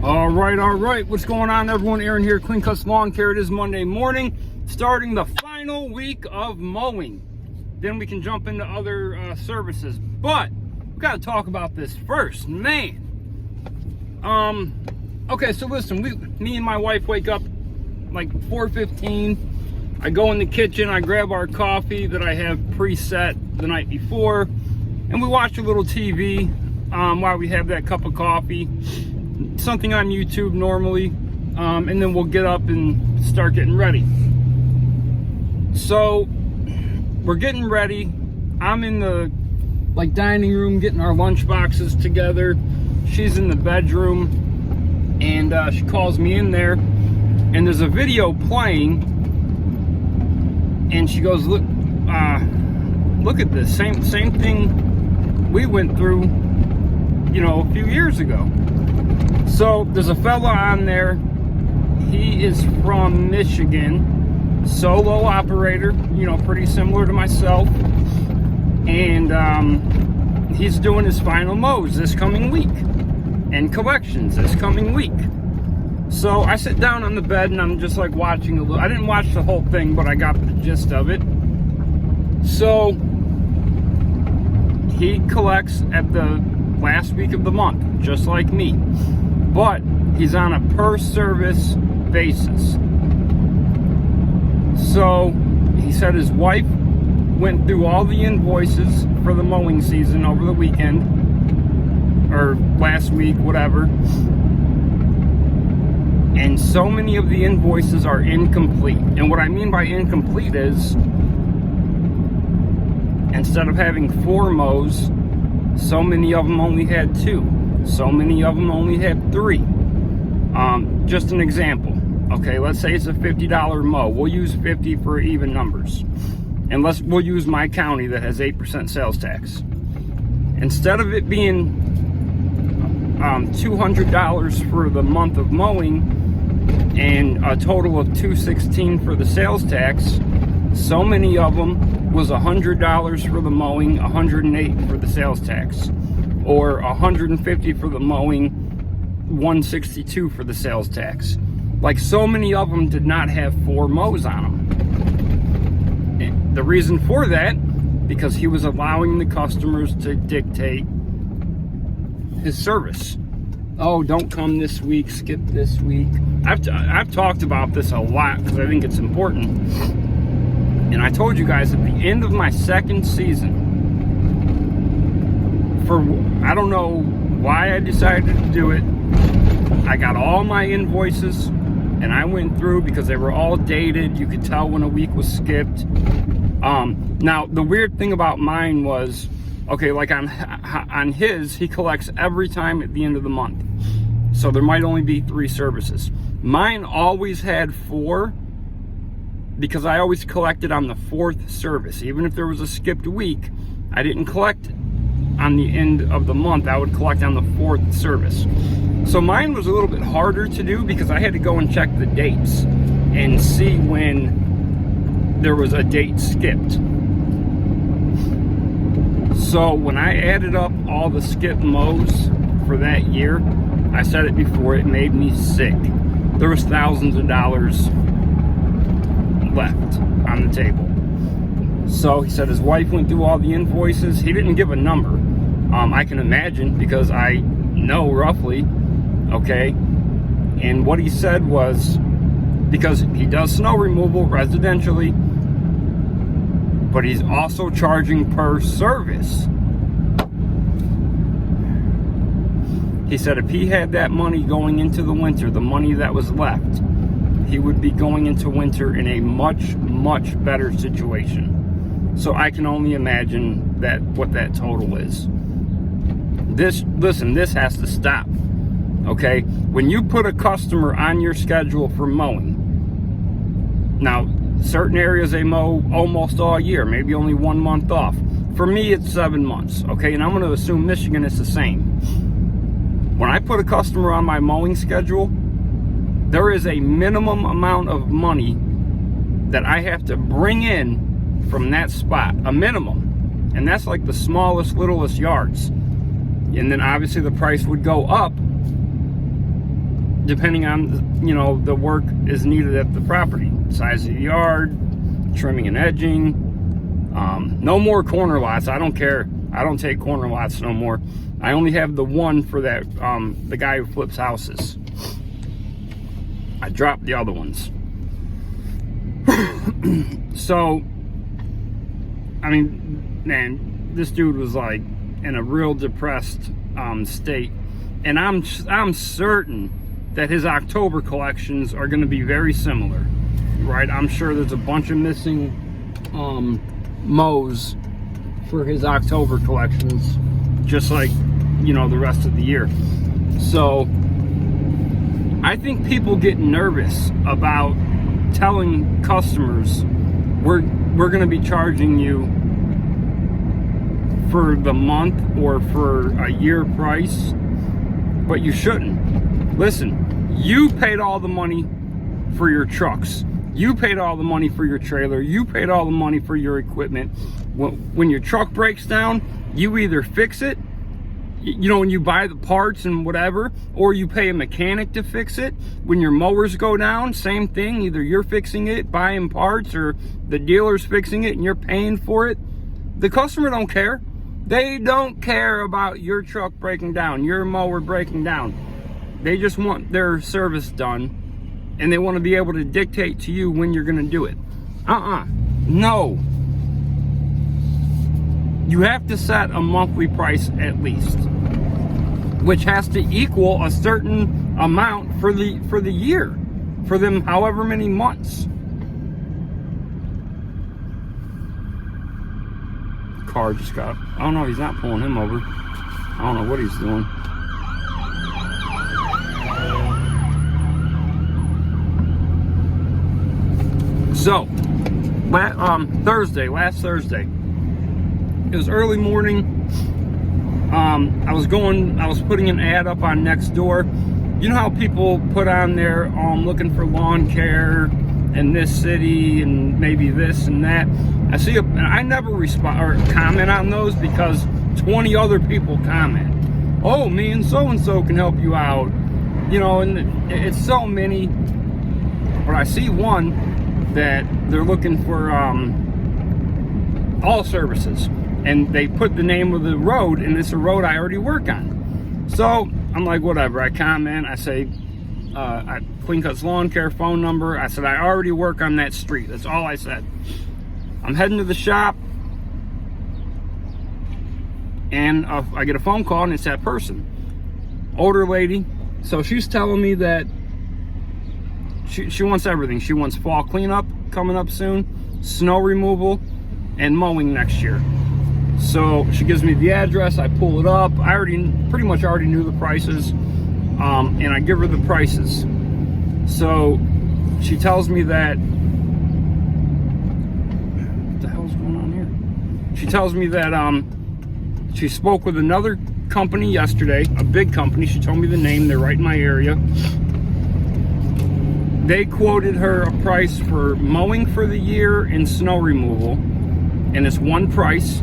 All right. What's going on, everyone? Aaron here, Clean Cuts Lawn Care. It is Monday morning, starting the final week of mowing. Then we can jump into other services. But we got to talk about this first, man. Okay, so listen, me and my wife wake up like 4:15. I go in the kitchen, I grab our coffee that I have preset the night before, and we watch a little TV while we have that cup of coffee. Something on YouTube normally, and then we'll get up and start getting ready. So we're getting ready. I'm in the dining room getting our lunch boxes together. She's in the bedroom, and she calls me in there, and there's a video playing, and she goes, look at this, same thing we went through, a few years ago. So there's a fella on there. He is from Michigan, solo operator, pretty similar to myself, and he's doing his final mows this coming week and collections this coming week. So I sit down on the bed and I'm just watching a little. I didn't watch the whole thing, but I got the gist of it. So he collects at the last week of the month, just like me, but he's on a per service basis. So he said his wife went through all the invoices for the mowing season over the weekend or last week, whatever, and so many of the invoices are incomplete. And what I mean by incomplete is, instead of having 4 mows, so many of them only had 2. So many of them only had 3. Just an example. Okay, let's say it's a $50 mow. We'll use 50 for even numbers. And we'll use my county that has 8% sales tax. Instead of it being $200 for the month of mowing and a total of $216 for the sales tax, so many of them was $100 for the mowing, $108 for the sales tax, or $150 for the mowing, $162 for the sales tax. So many of them did not have 4 mows on them. And the reason for that, because he was allowing the customers to dictate his service. Oh, don't come this week, skip this week. I've talked about this a lot because I think it's important. And I told you guys at the end of my second season, I don't know why I decided to do it. I got all my invoices and I went through because they were all dated. You could tell when a week was skipped. Now, the weird thing about mine was, okay, on his, he collects every time at the end of the month. So there might only be 3 services. Mine always had 4 because I always collected on the 4th service. Even if there was a skipped week, I didn't collect on the end of the month. I would collect on the 4th service. So mine was a little bit harder to do because I had to go and check the dates and see when there was a date skipped. So when I added up all the skip mows for that year, I said it before, it made me sick. There was thousands of dollars left on the table. So he said his wife went through all the invoices. He didn't give a number. I can imagine because I know roughly, okay? And what he said was, because he does snow removal residentially, but he's also charging per service. He said if he had that money going into the winter, the money that was left, he would be going into winter in a much, much better situation. So I can only imagine what that total is. This has to stop. Okay? When you put a customer on your schedule for mowing, now certain areas they mow almost all year, maybe only 1 month off. For me, it's 7 months, okay? And I'm going to assume Michigan is the same. When I put a customer on my mowing schedule, there is a minimum amount of money that I have to bring in from that spot, a minimum. And that's like the smallest, littlest yards. And then obviously the price would go up depending on, you know, the work is needed at the property. Size of the yard, trimming and edging. No more corner lots. I don't care. I don't take corner lots no more. I only have the one for that, the guy who flips houses. I dropped the other ones. So, I mean, man, this dude was like in a real depressed state. And I'm certain that his October collections are going to be very similar, right? I'm sure there's a bunch of missing mows for his October collections, just like, you know, the rest of the year. So I think people get nervous about telling customers we're going to be charging you for the month or for a year price, but you shouldn't. Listen, you paid all the money for your trucks. You paid all the money for your trailer. You paid all the money for your equipment. When your truck breaks down, you either fix it, you know, when you buy the parts and whatever, or you pay a mechanic to fix it. When your mowers go down, same thing. Either you're fixing it, buying parts, or the dealer's fixing it and you're paying for it. The customer don't care. They don't care about your truck breaking down, your mower breaking down. They just want their service done, and they want to be able to dictate to you when you're going to do it. No. You have to set a monthly price at least, which has to equal a certain amount for the year, for them however many months. Car just got, I don't know, he's not pulling him over. I don't know what he's doing. So, last Thursday, it was early morning. I was putting an ad up on Nextdoor. You know how people put on there, looking for lawn care in this city and maybe this and that. I never respond or comment on those because 20 other people comment. Oh, me and so can help you out. You know, and it's so many. But I see one that they're looking for all services, and they put the name of the road, and it's a road I already work on. So I'm like, whatever. I comment. I say, Clean Cuts Lawn Care phone number. I said, I already work on that street. That's all I said. I'm heading to the shop, and I get a phone call, and it's that person, older lady. So she's telling me that she wants everything. She wants fall cleanup coming up soon, snow removal, and mowing next year. So she gives me the address. I pull it up. I pretty much already knew the prices, and I give her the prices. So she tells me that, what the hell's going on here? She tells me that she spoke with another company yesterday, a big company. She told me the name. They're right in my area. They quoted her a price for mowing for the year and snow removal, and it's one price.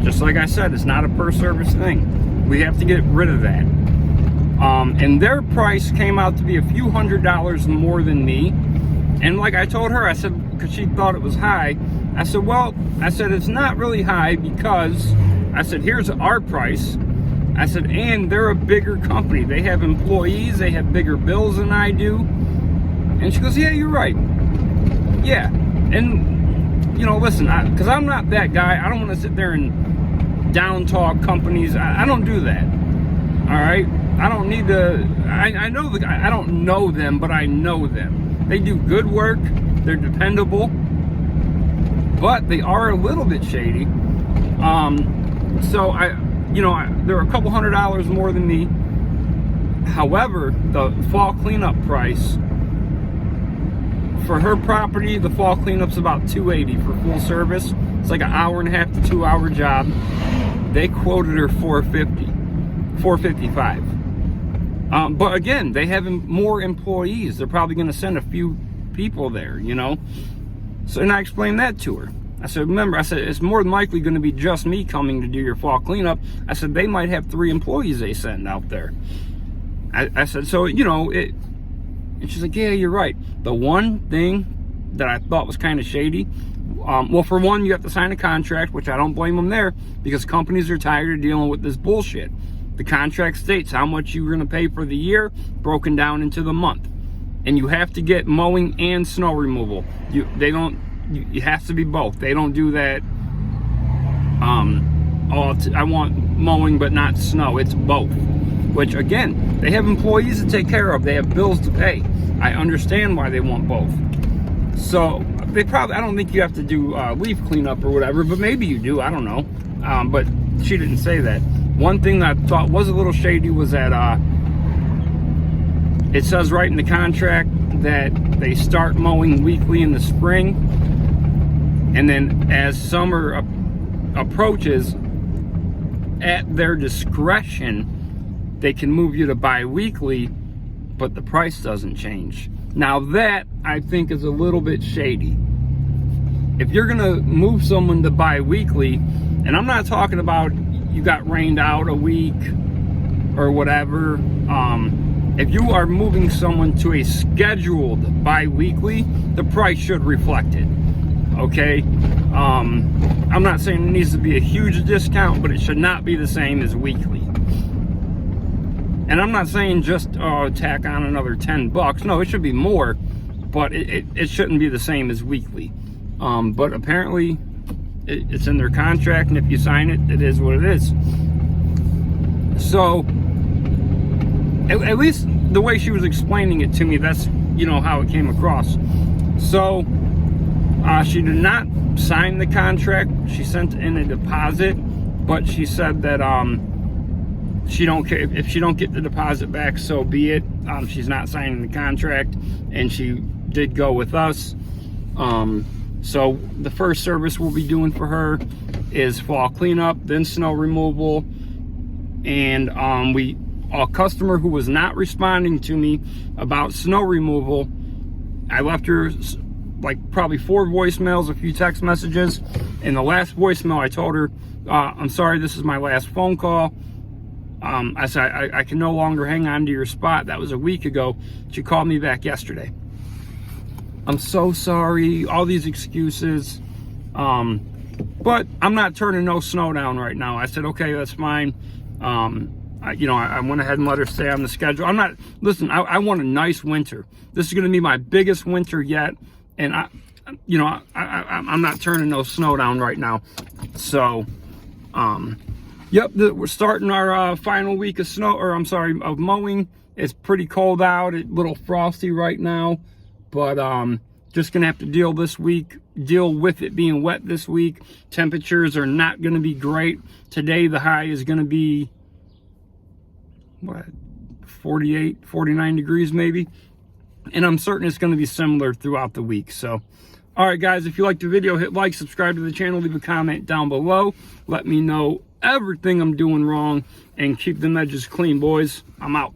Just like I said, it's not a per service thing. We have to get rid of that. And their price came out to be a few $100s more than me. And like I told her, I said, because she thought it was high, I said, well, it's not really high because, I said, here's our price. I said, and they're a bigger company. They have employees, they have bigger bills than I do. And she goes, yeah, you're right. Yeah. And, you know, listen, because I'm not that guy. I don't want to sit there and down talk companies. I don't do that. All right? I don't need to. I know the guy. I don't know them, but I know them. They do good work. They're dependable. But they are a little bit shady. So, they're a couple $100s more than me. However, the fall cleanup price for her property, the fall cleanup's about $280 for full service. It's like an hour and a half to 2 hour job. They quoted her $455. But again, they have more employees. They're probably going to send a few people there, you know. So, and I explained that to her. I said, remember, I said, it's more than likely going to be just me coming to do your fall cleanup. I said, they might have 3 employees they send out there. I said, so, you know, and she's like, yeah, you're right. The one thing that I thought was kind of shady, well, for one, you have to sign a contract, which I don't blame them there, because companies are tired of dealing with this bullshit. The contract states how much you're going to pay for the year, broken down into the month. And you have to get mowing and snow removal. It has to be both. They don't do that, I want mowing but not snow. It's both. Which, again, they have employees to take care of. They have bills to pay. I understand why they want both. So, I don't think you have to do leaf cleanup or whatever, but maybe you do. I don't know. But she didn't say that. One thing that I thought was a little shady was that it says right in the contract that they start mowing weekly in the spring, and then as summer approaches, at their discretion, they can move you to bi-weekly, but the price doesn't change. Now that, I think, is a little bit shady. If you're gonna move someone to bi-weekly, and I'm not talking about you got rained out a week or whatever, if you are moving someone to a scheduled bi-weekly, the price should reflect it, okay? I'm not saying it needs to be a huge discount, but it should not be the same as weekly. And I'm not saying just tack on another $10. No, it should be more, but it shouldn't be the same as weekly. But apparently it's in their contract, and if you sign it, it is what it is. So at least the way she was explaining it to me, that's, you know, how it came across. So she did not sign the contract. She sent in a deposit, but she said that she don't care if she don't get the deposit back, so be it. She's not signing the contract, and she did go with us. So the first service we'll be doing for her is fall cleanup, then snow removal, and a customer who was not responding to me about snow removal, I left her like probably 4 voicemails, a few text messages. In the last voicemail, I told her, I'm sorry, this is my last phone call. I said, I can no longer hang on to your spot. That was a week ago. She called me back yesterday. I'm so sorry, all these excuses. But I'm not turning no snow down right now. I said, okay, that's fine. I went ahead and let her stay on the schedule. Listen, I want a nice winter. This is going to be my biggest winter yet. And I'm not turning no snow down right now. So, yep, we're starting our final week of of mowing. It's pretty cold out. It's a little frosty right now, but just gonna have to deal with it being wet this week. Temperatures are not gonna be great. Today the high is gonna be 48, 49 degrees maybe. And I'm certain it's gonna be similar throughout the week. So, all right, guys, if you liked the video, hit like, subscribe to the channel, leave a comment down below. Let me know everything I'm doing wrong, and keep the edges clean, boys. I'm out.